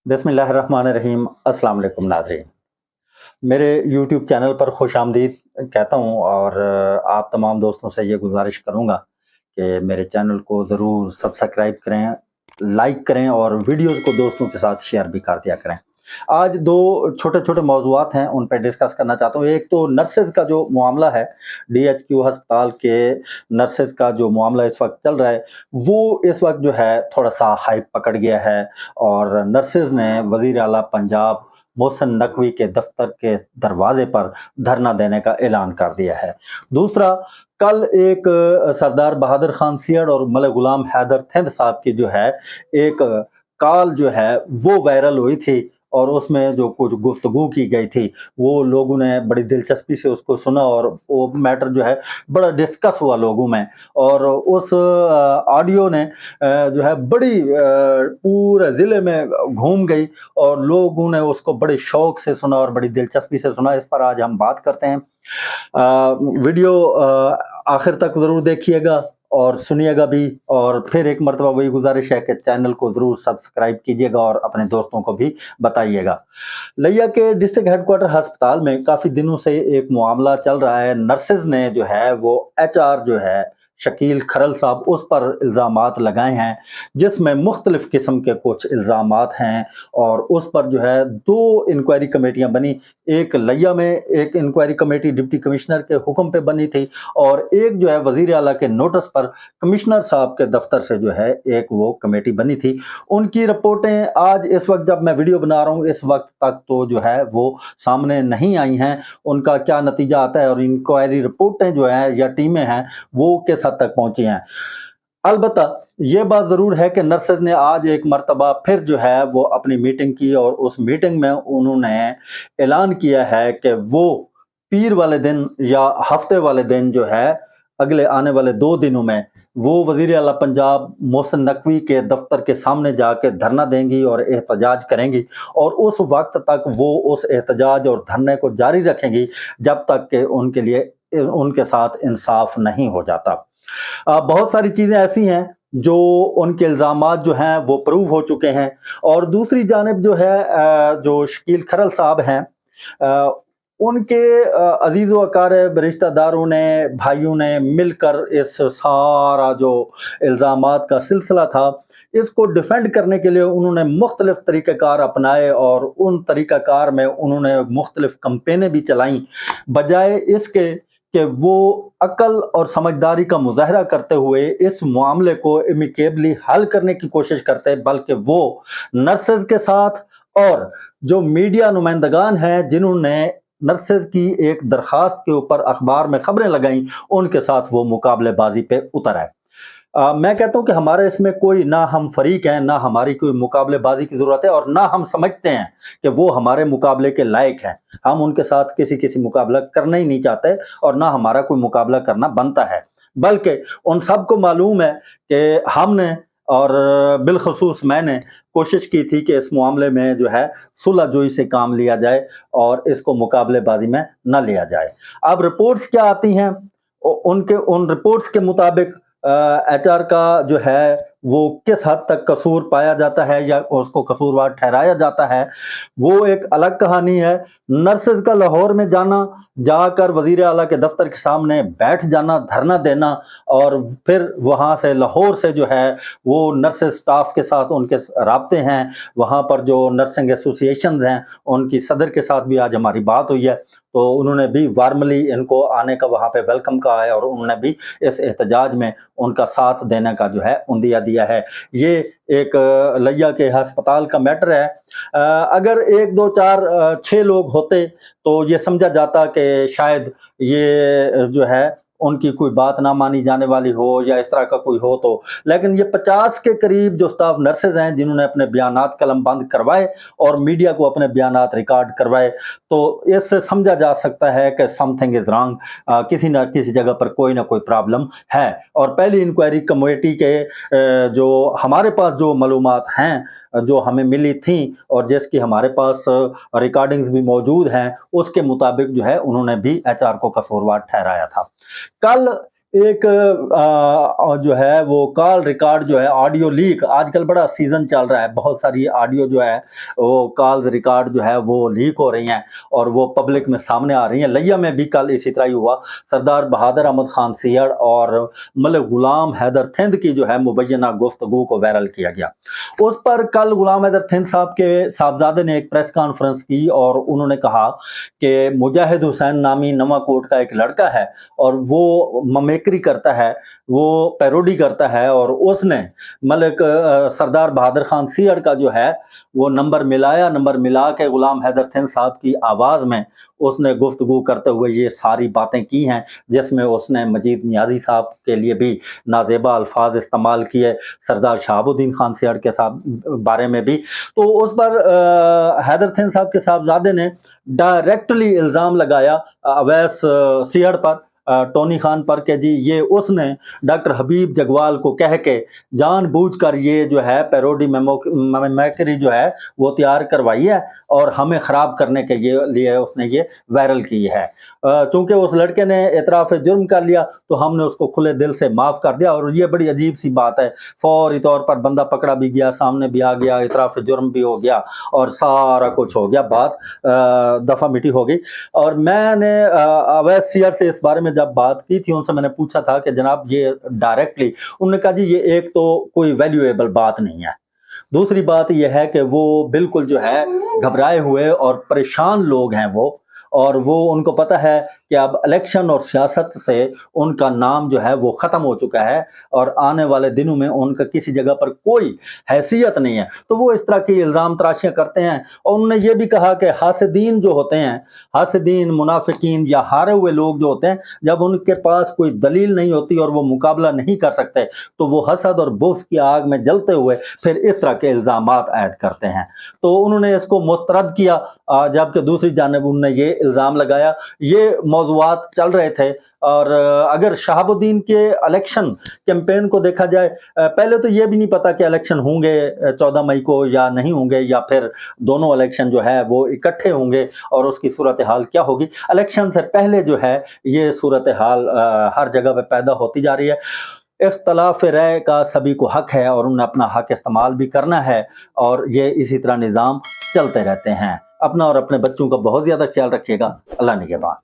बिस्मिल्लाहिर्रहमानिर्रहीम। अस्सलाम वालेकुम नाज़रीन। मेरे यूट्यूब चैनल पर खुश आमदीद कहता हूँ और आप तमाम दोस्तों से ये गुज़ारिश करूँगा कि मेरे चैनल को ज़रूर सब्सक्राइब करें, लाइक करें और वीडियोज़ को दोस्तों के साथ शेयर भी कर दिया करें। आज 2 छोटे-छोटे मौज़ूआत हैं, उन पे डिस्कस करना चाहता हूँ। एक तो नर्सेज़ का जो मामला है, डीएचक्यू अस्पताल के नर्सेज़ का जो मामला इस वक़्त चल रहा है, वो इस वक़्त जो है थोड़ा-सा हाइप पकड़ गया है और नर्सेज़ ने वज़ीर आला पंजाब मोहसिन नकवी के दफ्तर के दरवाजे पर धरना देने का ऐलान कर दिया है। दूसरा, कल एक सरदार बहादुर खान सियड़ और मलिक गुलाम हैदर थिंद साहब की जो है एक कॉल जो है वो वायरल हुई थी और उसमें जो कुछ गुफ्तगू की गई थी वो लोगों ने बड़ी दिलचस्पी से उसको सुना और वो मैटर जो है बड़ा डिस्कस हुआ लोगों में और उस ऑडियो ने जो है बड़ी पूरे ज़िले में घूम गई और लोगों ने उसको बड़े शौक से सुना और बड़ी दिलचस्पी से सुना। इस पर आज हम बात करते हैं। वीडियो आखिर तक ज़रूर देखिएगा और सुनिएगा भी और फिर एक मर्तबा वही गुजारिश है कि चैनल को ज़रूर सब्सक्राइब कीजिएगा और अपने दोस्तों को भी बताइएगा। लिया के डिस्ट्रिक्ट हेडक्वार्टर अस्पताल में काफ़ी दिनों से एक मामला चल रहा है। नर्सेज़ ने जो है वो एचआर जो है शकील खरल साहब उस पर इल्ज़ामात लगाए हैं जिसमें मुख्तलिफ़ किस्म के कुछ इल्ज़ामात हैं और उस पर जो है 2 इंक्वायरी कमेटियाँ बनी। एक लिया में एक इंक्वायरी कमेटी डिप्टी कमिश्नर के हुक्म पे बनी थी और एक जो है वज़ीर आला के नोटिस पर कमिश्नर साहब के दफ्तर से जो है एक वो कमेटी बनी थी। उनकी रिपोर्टें आज इस वक्त जब मैं वीडियो बना रहा हूँ इस वक्त तक तो जो है वो सामने नहीं आई हैं। उनका क्या नतीजा आता है और इंक्वायरी रिपोर्टें जो है या टीमें हैं वो किस हद तक पहुंची हैं। अलबत्ता ये बात ज़रूर है कि नर्सेज़ ने आज एक मर्तबा फिर जो है वो अपनी मीटिंग की और उस मीटिंग में उन्होंने ऐलान किया है कि वो पीर वाले दिन या हफ्ते वाले दिन जो है अगले आने वाले 2 दिनों में वो वज़ीर आला पंजाब मोहसिन नकवी के दफ्तर के सामने जाके धरना देंगी और एहतजाज करेंगी और उस वक्त तक वो उस एहतजाज और धरने को जारी रखेंगी जब तक कि उनके लिए उनके साथ इंसाफ नहीं हो जाता। बहुत सारी चीज़ें ऐसी हैं जो उनके इल्ज़ामात जो हैं वो प्रूव हो चुके हैं और दूसरी जानिब जो है जो शकील खरल साहब हैं उनके अजीज़ व अकारिब रिश्तेदारों ने भाइयों ने मिलकर इस सारा जो इल्ज़ामात का सिलसिला था इसको डिफेंड करने के लिए उन्होंने मुख्तलिफ तरीक़ाकार अपनाए और उन तरीक़ाकार में उन्होंने मुख्तलिफ कैंपेनें भी चलाई बजाय इसके कि वो अक्ल और समझदारी का मुज़ाहरा करते हुए इस मामले को एमिकेबली हल करने की कोशिश करते बल्कि वो नर्सेज़ के साथ और जो मीडिया नुमाइंदगान हैं जिन्होंने नर्सेज़ की एक दरख्वास्त के ऊपर अखबार में खबरें लगाई उनके साथ वो मुकाबलेबाजी पे उतर आए। मैं कहता हूँ कि हमारा इसमें कोई ना हम फरीक हैं ना हमारी कोई मुकाबलेबाजी की ज़रूरत है और ना हम समझते हैं कि वो हमारे मुकाबले के लायक हैं। हम उनके साथ किसी मुकाबला करना ही नहीं चाहते और ना हमारा कोई मुकाबला करना बनता है। बल्कि उन सबको मालूम है कि हमने और बिलखसूस मैंने कोशिश की थी कि इस मामले में जो है सुलह-जोई से काम लिया जाए और इसको मुकाबलेबाजी में न लिया जाए। अब रिपोर्ट्स क्या आती हैं उनके उन रिपोर्ट्स के मुताबिक एचआर का जो है वो किस हद तक कसूर पाया जाता है या उसको कसूरवार ठहराया जाता है वो एक अलग कहानी है। नर्सेज़ का लाहौर में जाना जाकर वज़ीर आला के दफ्तर के सामने बैठ जाना धरना देना और फिर वहाँ से लाहौर से जो है वो नर्सेज स्टाफ के साथ उनके राब्ते हैं वहाँ पर जो नर्सिंग एसोसिएशन हैं उनकी सदर के साथ भी आज हमारी बात हुई है तो उन्होंने भी वार्मली इनको आने का वहाँ पे वेलकम कहा है और उन्होंने भी इस एहतजाज में उनका साथ देने का जो है उंदिया दिया है। ये एक लिया के अस्पताल का मैटर है। अगर 1 2 4 6 लोग होते तो ये समझा जाता कि शायद ये जो है उनकी कोई बात ना मानी जाने वाली हो या इस तरह का कोई हो तो लेकिन ये 50 के करीब जो स्टाफ नर्सेज हैं जिन्होंने अपने बयानात कलम बंद करवाए और मीडिया को अपने बयानात रिकॉर्ड करवाए तो इससे समझा जा सकता है कि समथिंग इज रॉन्ग। किसी ना किसी जगह पर कोई ना कोई प्रॉब्लम है और पहली इंक्वायरी कमेटी के जो हमारे पास जो मालूमात हैं जो हमें मिली थी और जिसकी हमारे पास रिकॉर्डिंग्स भी मौजूद हैं उसके मुताबिक जो है उन्होंने भी एचआर को कसूरवार ठहराया था। कल ایک جو ہے وہ کال ریکارڈ جو ہے آڈیو لیک آج کل بڑا سیزن چل رہا ہے، بہت ساری آڈیو جو ہے وہ کالز ریکارڈ جو ہے وہ لیک ہو رہی ہیں اور وہ پبلک میں سامنے آ رہی ہیں۔ لیا میں بھی کل اسی طرح ہی ہوا، سردار بہادر احمد خان سیڑ اور ملک غلام حیدر تھند کی جو ہے مبینہ گفتگو کو وائرل کیا گیا۔ اس پر کل غلام حیدر تھند صاحب کے صاحبزادے نے ایک پریس کانفرنس کی اور انہوں نے کہا کہ مجاہد حسین نامی نواں کوٹ کا ایک لڑکا ہے اور وہ ممیکری کرتا ہے، وہ پیروڈی کرتا ہے، اور اس نے ملک سردار بہادر خان سیڑ کا جو ہے وہ نمبر ملا کے غلام حیدر تھند صاحب کی آواز میں اس نے گفتگو کرتے ہوئے یہ ساری باتیں کی ہیں، جس میں اس نے مجید نیازی صاحب کے لیے بھی نازیبا الفاظ استعمال کیے، سردار شہاب الدین خان سیڑ کے بارے میں بھی۔ تو اس پر حیدر تھند صاحب کے صاحبزادے نے ڈائریکٹلی الزام لگایا اویس سیڑ پر، ٹونی خان پر، کہ جی یہ اس نے ڈاکٹر حبیب جگوال کو کہہ کے جان بوجھ کر یہ جو ہے پیروڈی میکری جو ہے وہ تیار کروائی ہے اور ہمیں خراب کرنے کے لیے اس نے یہ وائرل کی ہے۔ چونکہ اس لڑکے نے اعتراف جرم کر لیا تو ہم نے اس کو کھلے دل سے معاف کر دیا، اور یہ بڑی عجیب سی بات ہے، فوری طور پر بندہ پکڑا بھی گیا، سامنے بھی آ گیا، اعتراف جرم بھی ہو گیا اور سارا کچھ ہو گیا، بات دفعہ مٹی ہو گئی۔ اور میں نے اویس سیڑ سے اس بارے میں جب بات کی تھی، ان سے میں نے پوچھا تھا کہ جناب یہ ڈائریکٹلی، انہوں نے کہا جی یہ ایک تو کوئی ویلیویبل بات نہیں ہے، دوسری بات یہ ہے کہ وہ بالکل جو ہے گھبرائے ہوئے اور پریشان لوگ ہیں وہ، اور وہ ان کو پتہ ہے کہ اب الیکشن اور سیاست سے ان کا نام جو ہے وہ ختم ہو چکا ہے اور آنے والے دنوں میں ان کا کسی جگہ پر کوئی حیثیت نہیں ہے، تو وہ اس طرح کی الزام تراشیاں کرتے ہیں۔ اور انہوں نے یہ بھی کہا کہ حاسدین جو ہوتے ہیں، حاسدین، منافقین یا ہارے ہوئے لوگ جو ہوتے ہیں، جب ان کے پاس کوئی دلیل نہیں ہوتی اور وہ مقابلہ نہیں کر سکتے تو وہ حسد اور بغض کی آگ میں جلتے ہوئے پھر اس طرح کے الزامات عائد کرتے ہیں۔ تو انہوں نے اس کو مسترد کیا، جبکہ دوسری جانب انہوں نے یہ الزام لگایا۔ یہ موضوعات چل رہے تھے، اور اگر شہاب الدین کے الیکشن کیمپین کو دیکھا جائے، پہلے تو یہ بھی نہیں پتا کہ الیکشن ہوں گے 14 مئی کو یا نہیں ہوں گے، یا پھر دونوں الیکشن جو ہے وہ اکٹھے ہوں گے اور اس کی صورتحال کیا ہوگی۔ الیکشن سے پہلے جو ہے یہ صورتحال ہر جگہ پہ پیدا ہوتی جا رہی ہے۔ اختلاف رائے کا سبھی کو حق ہے اور انہوں نے اپنا حق استعمال بھی کرنا ہے، اور یہ اسی طرح نظام چلتے رہتے ہیں۔ اپنا اور اپنے بچوں کا بہت زیادہ خیال رکھیے گا۔ اللہ نگہبان۔